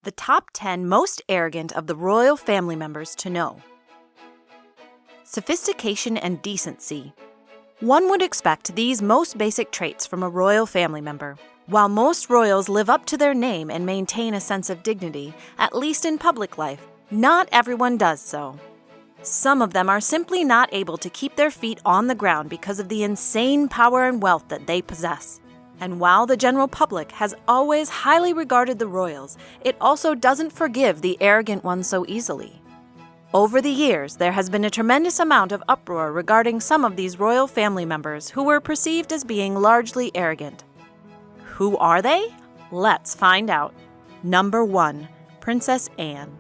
The top 10 most arrogant of the royal family members to know. Sophistication and decency. One would expect these most basic traits from a royal family member. While most royals live up to their name and maintain a sense of dignity, at least in public life, not everyone does so. Some of them are simply not able to keep their feet on the ground because of the insane power and wealth that they possess. And while the general public has always highly regarded the royals, it also doesn't forgive the arrogant ones so easily. Over the years, there has been a tremendous amount of uproar regarding some of these royal family members who were perceived as being largely arrogant. Who are they? Let's find out. Number 1. Princess Anne.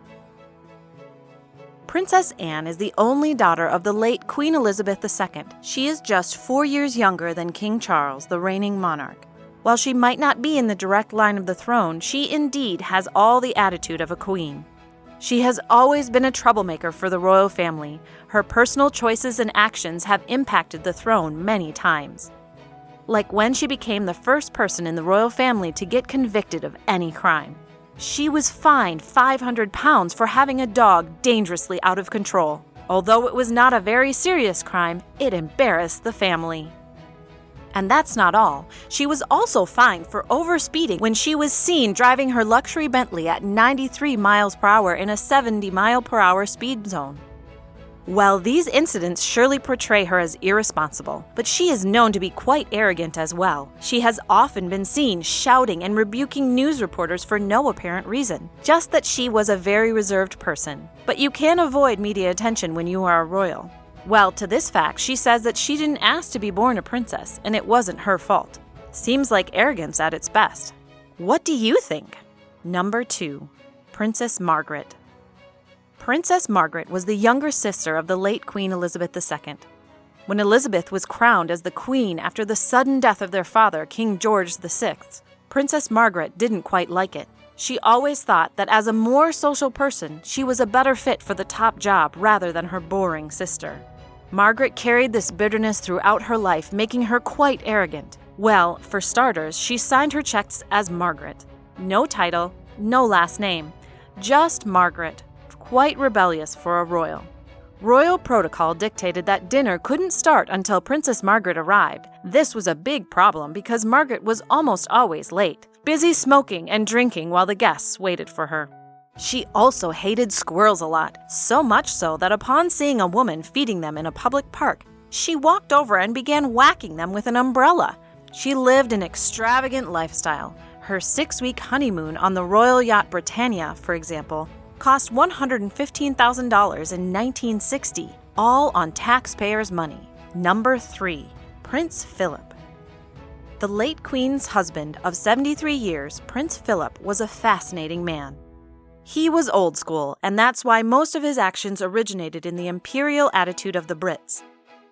Princess Anne is the only daughter of the late Queen Elizabeth II. She is just 4 years younger than King Charles, the reigning monarch. While she might not be in the direct line of the throne, she indeed has all the attitude of a queen. She has always been a troublemaker for the royal family. Her personal choices and actions have impacted the throne many times. Like when she became the first person in the royal family to get convicted of any crime. She was fined £500 for having a dog dangerously out of control. Although it was not a very serious crime, it embarrassed the family. And that's not all. She was also fined for overspeeding when she was seen driving her luxury Bentley at 93 miles per hour in a 70 mile per hour speed zone. Well, these incidents surely portray her as irresponsible, but she is known to be quite arrogant as well. She has often been seen shouting and rebuking news reporters for no apparent reason, just that she was a very reserved person. But you can avoid media attention when you are a royal. Well, to this fact, she says that she didn't ask to be born a princess, and it wasn't her fault. Seems like arrogance at its best. What do you think? Number 2. Princess Margaret. Princess Margaret was the younger sister of the late Queen Elizabeth II. When Elizabeth was crowned as the queen after the sudden death of their father, King George VI, Princess Margaret didn't quite like it. She always thought that as a more social person, she was a better fit for the top job rather than her boring sister. Margaret carried this bitterness throughout her life, making her quite arrogant. Well, for starters, she signed her checks as Margaret. No title, no last name, just Margaret. Quite rebellious for a royal. Royal protocol dictated that dinner couldn't start until Princess Margaret arrived. This was a big problem because Margaret was almost always late, busy smoking and drinking while the guests waited for her. She also hated squirrels a lot, so much so that upon seeing a woman feeding them in a public park, she walked over and began whacking them with an umbrella. She lived an extravagant lifestyle. Her 6-week honeymoon on the royal yacht Britannia, for example, cost $115,000 in 1960, all on taxpayers' money. Number 3. Prince Philip. The late Queen's husband of 73 years, Prince Philip, was a fascinating man. He was old school, and that's why most of his actions originated in the imperial attitude of the Brits.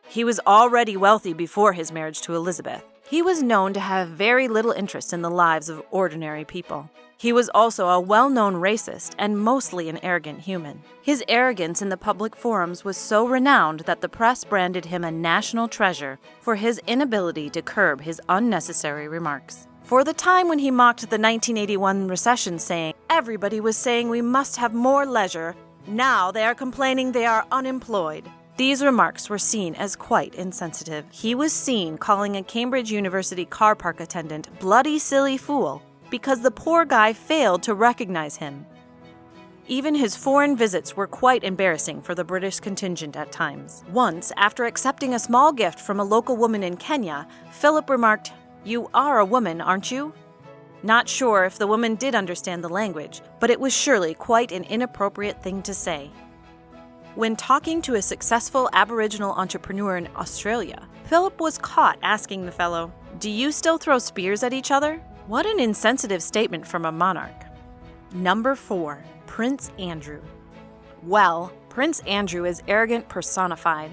He was already wealthy before his marriage to Elizabeth. He was known to have very little interest in the lives of ordinary people. He was also a well-known racist and mostly an arrogant human. His arrogance in the public forums was so renowned that the press branded him a national treasure for his inability to curb his unnecessary remarks. For the time when he mocked the 1981 recession saying, "Everybody was saying we must have more leisure. Now they are complaining they are unemployed." These remarks were seen as quite insensitive. He was seen calling a Cambridge University car park attendant bloody silly fool because the poor guy failed to recognize him. Even his foreign visits were quite embarrassing for the British contingent at times. Once, after accepting a small gift from a local woman in Kenya, Philip remarked, "You are a woman, aren't you?" Not sure if the woman did understand the language, but it was surely quite an inappropriate thing to say. When talking to a successful Aboriginal entrepreneur in Australia, Philip was caught asking the fellow, "Do you still throw spears at each other?" What an insensitive statement from a monarch. Number 4. Prince Andrew. Well, Prince Andrew is arrogant personified.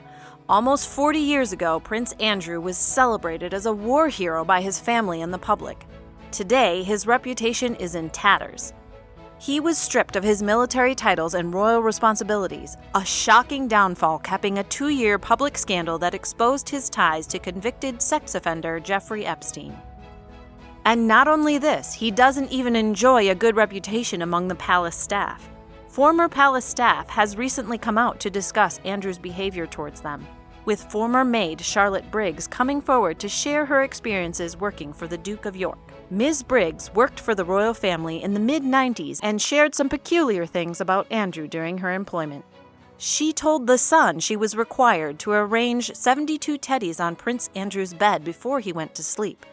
Almost 40 years ago, Prince Andrew was celebrated as a war hero by his family and the public. Today, his reputation is in tatters. He was stripped of his military titles and royal responsibilities, a shocking downfall capping a 2-year public scandal that exposed his ties to convicted sex offender Jeffrey Epstein. And not only this, he doesn't even enjoy a good reputation among the palace staff. Former palace staff has recently come out to discuss Andrew's behavior towards them, with former maid Charlotte Briggs coming forward to share her experiences working for the Duke of York. Ms. Briggs worked for the royal family in the mid-90s and shared some peculiar things about Andrew during her employment. She told The Sun she was required to arrange 72 teddies on Prince Andrew's bed before he went to sleep,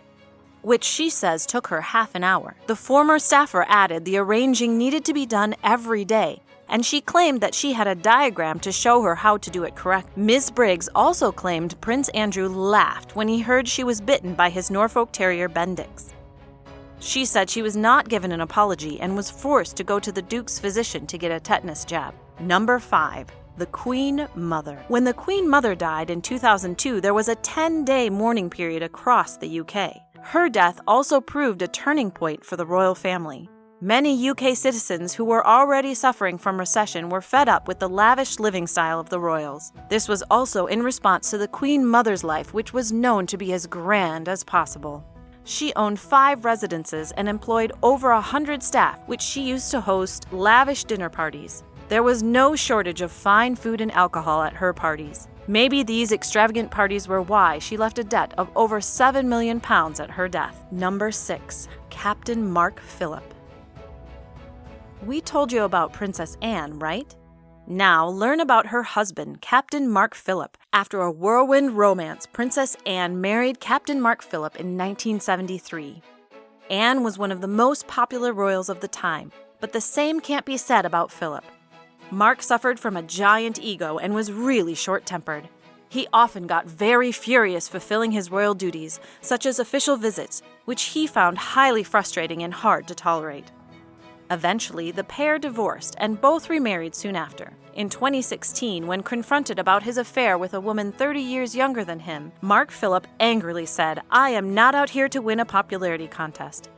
which she says took her half an hour. The former staffer added the arranging needed to be done every day, and she claimed that she had a diagram to show her how to do it correct. Ms. Briggs also claimed Prince Andrew laughed when he heard she was bitten by his Norfolk Terrier Bendix. She said she was not given an apology and was forced to go to the Duke's physician to get a tetanus jab. Number 5. The Queen Mother. When the Queen Mother died in 2002, there was a 10-day mourning period across the UK. Her death also proved a turning point for the royal family. Many UK citizens who were already suffering from recession were fed up with the lavish living style of the royals. This was also in response to the Queen Mother's life, which was known to be as grand as possible. She owned 5 residences and employed over 100 staff, which she used to host lavish dinner parties. There was no shortage of fine food and alcohol at her parties. Maybe these extravagant parties were why she left a debt of over £7 million at her death. Number 6. Captain Mark Phillip. We told you about Princess Anne, right? Now learn about her husband, Captain Mark Phillip. After a whirlwind romance, Princess Anne married Captain Mark Phillip in 1973. Anne was one of the most popular royals of the time, but the same can't be said about Phillip. Mark suffered from a giant ego and was really short-tempered. He often got very furious fulfilling his royal duties, such as official visits, which he found highly frustrating and hard to tolerate. Eventually, the pair divorced and both remarried soon after. In 2016, when confronted about his affair with a woman 30 years younger than him, Mark Phillip angrily said, "I am not out here to win a popularity contest."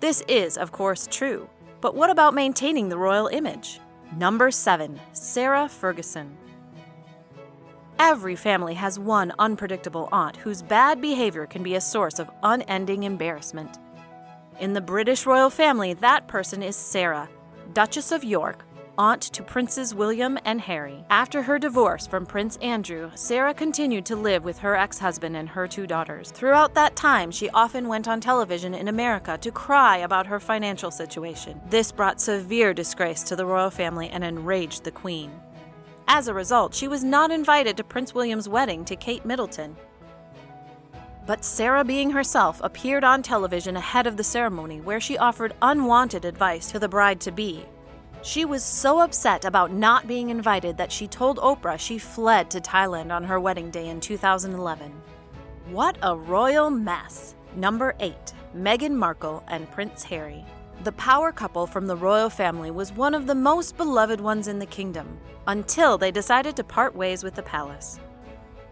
This is, of course, true, but what about maintaining the royal image? Number 7. Sarah Ferguson. Every family has one unpredictable aunt whose bad behavior can be a source of unending embarrassment. In the British royal family, that person is Sarah, Duchess of York, aunt to Princes William and Harry. After her divorce from Prince Andrew, Sarah continued to live with her ex-husband and her 2 daughters. Throughout that time, she often went on television in America to cry about her financial situation. This brought severe disgrace to the royal family and enraged the Queen. As a result, she was not invited to Prince William's wedding to Kate Middleton. But Sarah, being herself, appeared on television ahead of the ceremony where she offered unwanted advice to the bride-to-be. She was so upset about not being invited that she told Oprah she fled to Thailand on her wedding day in 2011. What a royal mess! Number 8. Meghan Markle and Prince Harry. The power couple from the royal family was one of the most beloved ones in the kingdom, until they decided to part ways with the palace.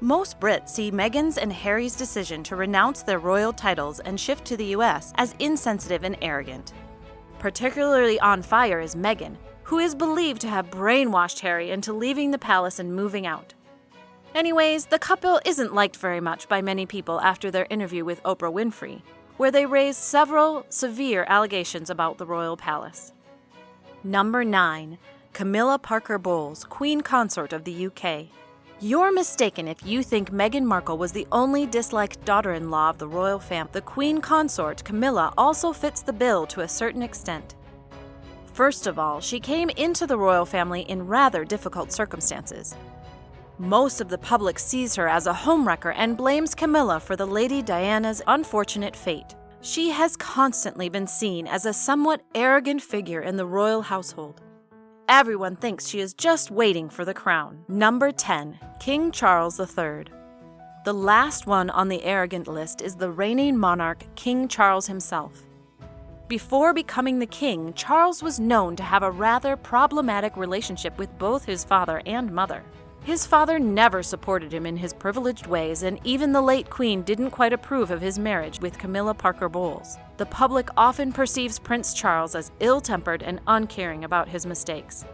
Most Brits see Meghan's and Harry's decision to renounce their royal titles and shift to the US as insensitive and arrogant. Particularly on fire is Meghan, who is believed to have brainwashed Harry into leaving the palace and moving out. Anyways, the couple isn't liked very much by many people after their interview with Oprah Winfrey, where they raised several severe allegations about the royal palace. Number 9. Camilla Parker Bowles, Queen Consort of the UK. You're mistaken if you think Meghan Markle was the only disliked daughter-in-law of the royal family. The Queen Consort, Camilla, also fits the bill to a certain extent. First of all, she came into the royal family in rather difficult circumstances. Most of the public sees her as a homewrecker and blames Camilla for the Lady Diana's unfortunate fate. She has constantly been seen as a somewhat arrogant figure in the royal household. Everyone thinks she is just waiting for the crown. Number 10. King Charles III. The last one on the arrogant list is the reigning monarch, King Charles himself. Before becoming the king, Charles was known to have a rather problematic relationship with both his father and mother. His father never supported him in his privileged ways, and even the late Queen didn't quite approve of his marriage with Camilla Parker Bowles. The public often perceives Prince Charles as ill-tempered and uncaring about his mistakes.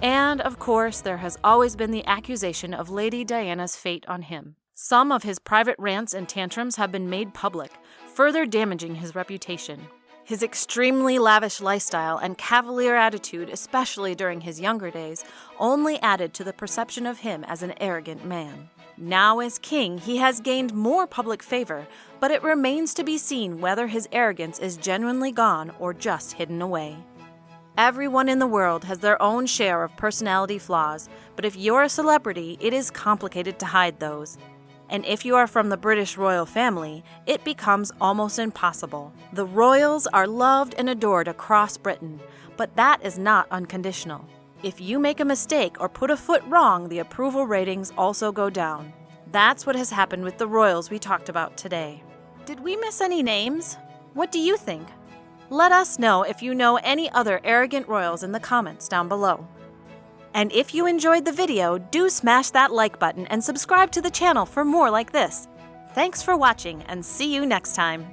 And, of course, there has always been the accusation of Lady Diana's fate on him. Some of his private rants and tantrums have been made public, further damaging his reputation. His extremely lavish lifestyle and cavalier attitude, especially during his younger days, only added to the perception of him as an arrogant man. Now as king, he has gained more public favor, but it remains to be seen whether his arrogance is genuinely gone or just hidden away. Everyone in the world has their own share of personality flaws, but if you're a celebrity, it is complicated to hide those. And if you are from the British royal family, it becomes almost impossible. The royals are loved and adored across Britain, but that is not unconditional. If you make a mistake or put a foot wrong, the approval ratings also go down. That's what has happened with the royals we talked about today. Did we miss any names? What do you think? Let us know if you know any other arrogant royals in the comments down below. And if you enjoyed the video, do smash that like button and subscribe to the channel for more like this. Thanks for watching and see you next time.